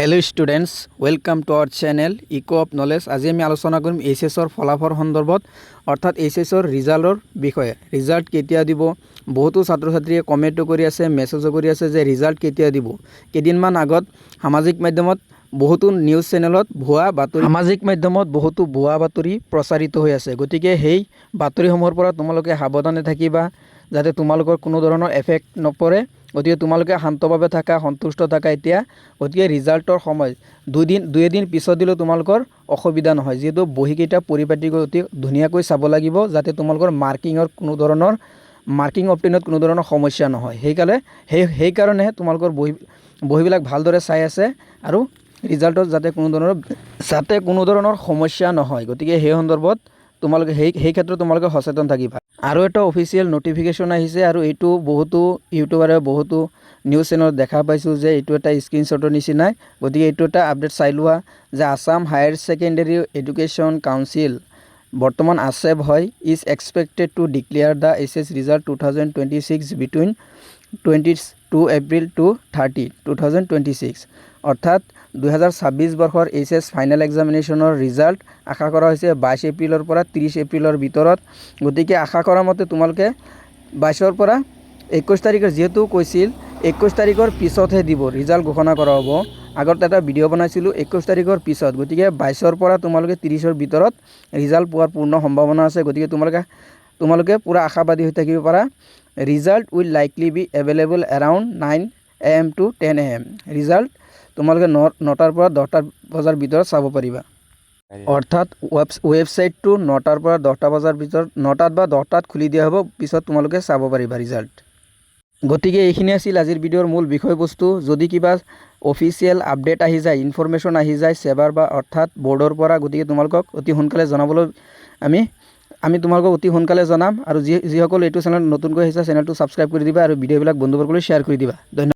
Hello students welcome to our channel echo of knowledge. आज आम आलोचना करिम एचएसर फलाफल सन्दर्भत अर्थात एचएसर रिजाल्टर विषय। रिजाल्ट केতিয়া দিব बहुतो छात्र छात्रीये कमेन्टो करि आछे मेसेजो करि आछे जे रिजाल्ट केতিয়া দিব। केदिनमान आगत सामाजिक माध्यमत बहुतो निউজ चेनेলত भुआ बातरी सामाजिक माध्यमत बहुतो भुआ बातरी प्रचारित হৈ আছে। गतिके সেই बातरिসমূहर পৰা তোমালোকে সাৱধানে থাকিবা যাতে তোমালোকৰ কোনো ধৰণৰ এফেক্ট নপৰে। গতিকে তোমালোকে শান্তভাৱে থাকা সন্তুষ্ট থাকা এতিয়া। গতিকে ৰিজাল্টৰ সময় দুই দিন পিছত দিলেও তোমালোকৰ অসুবিধা নহয়, যেহেতু বহিকেইটা পৰিপাটি কৰি অতি ধুনীয়াকৈ চাব লাগিব যাতে তোমালোকৰ মাৰ্কিং অপটেনত কোনো ধৰণৰ সমস্যা নহয়। সেইকাৰণে তোমালোকৰ বহিবিলাক ভালদৰে চাই আছে আৰু ৰিজাল্টত যাতে কোনো ধৰণৰ সমস্যা নহয়। গতিকে সেই সন্দৰ্ভত তোমালোকে সেই ক্ষেত্ৰত তোমালোকে সচেতন থাকিবা। আৰু এটা অফিচিয়েল নটিফিকেশ্যন আহিছে আৰু এইটো বহুতো ইউটিউবাৰে বহুতো নিউজ চেনেলত দেখা পাইছোঁ যে এইটো এটা স্ক্ৰীনশ্বটৰ নিচিনাই। গতিকে এইটো এটা আপডেট চাই লোৱা যে Assam higher secondary education council বৰ্তমান ASEB হয় is expected to declare the HS result 2026 between 22 April to 30 2026। অৰ্থাৎ 2026 বৰ্ষৰ এইচএছ ফাইনেল এক্সামিনেশ্যনৰ ৰিজাল্ট আশা কৰা হৈছে 22 এপ্ৰিলৰ পৰা 30 এপ্ৰিলৰ ভিতৰত। গতিকে আশা কৰা মতে তোমালোকে 22ৰ পৰা 21 তাৰিখৰ যেহেতু কৈছিল 21 তাৰিখৰ পিছতহে দিব ৰিজাল্ট ঘোষণা কৰা হ'ব। আগত এটা ভিডিঅ' বনাইছিলোঁ 21 তাৰিখৰ পিছত। গতিকে 22ৰ পৰা তোমালোকে 30ৰ ভিতৰত ৰিজাল্ট পোৱাৰ পূৰ্ণ সম্ভাৱনা আছে। গতিকে তোমালোকে পুৰা আশাবাদী হৈ থাকিব পাৰা। Result will likely be available around 9 AM to 10 AM। Result তোমালোকে 9টাৰ পৰা 10টাৰ বজাৰ ভিতৰত চাব পাৰিবা। অৰ্থাৎ ৱেবছাইটটো 9টাৰ পৰা 10টা বজাৰ ভিতৰত 9টাত বা 10টাত খুলি দিয়া হ'ব, পিছত তোমালোকে চাব পাৰিবা ৰিজাল্ট। গতিকে এইখিনি আছিল আজিৰ ভিডিঅ'ৰ মূল বিষয়বস্তু। যদি কিবা অফিচিয়েল আপডেট আহি যায়, ইনফৰমেশ্যন আহি যায় সেবাৰ বা অৰ্থাৎ বৰ্ডৰ পৰা, গতিকে তোমালোকক অতি সোনকালে জনাবলৈ আমি তোমালোকক অতি সোনকালে জনাম। আৰু যিসকল এইটো চেনেলত নতুনকৈ আহিছে চেনেলটো ছাবস্ক্ৰাইব কৰি দিবা আৰু ভিডিঅ'বিলাক বন্ধুবৰ্গলৈ শ্বেয়াৰ কৰি দিবা। ধন্যবাদ।